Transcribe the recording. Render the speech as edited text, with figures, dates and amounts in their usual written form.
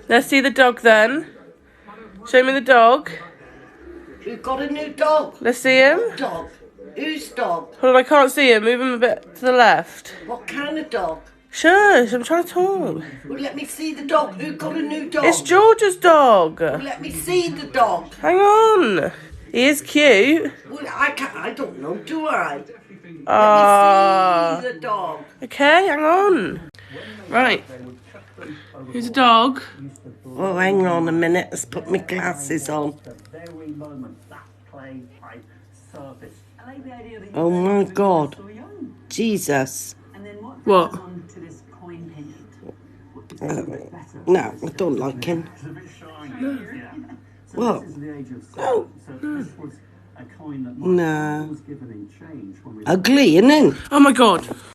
Let's see the dog then. Show me the dog. You've got a new dog. Let's see him. What dog? Whose dog? Hold on, I can't see him. Move him a bit to the left. What kind of dog? Shush, I'm trying to talk. Well, let me see the dog. Who got a new dog? It's George's dog. Well, let me see the dog. Hang on. He is cute. Well, I don't know, do I? Let me see the dog. Okay, hang on. Right. Who's the dog? Oh, hang on a minute. Let's put my glasses on. Oh, my God. Jesus. What? No, I don't like him. What? No. No. Ugly, isn't it? Oh my God.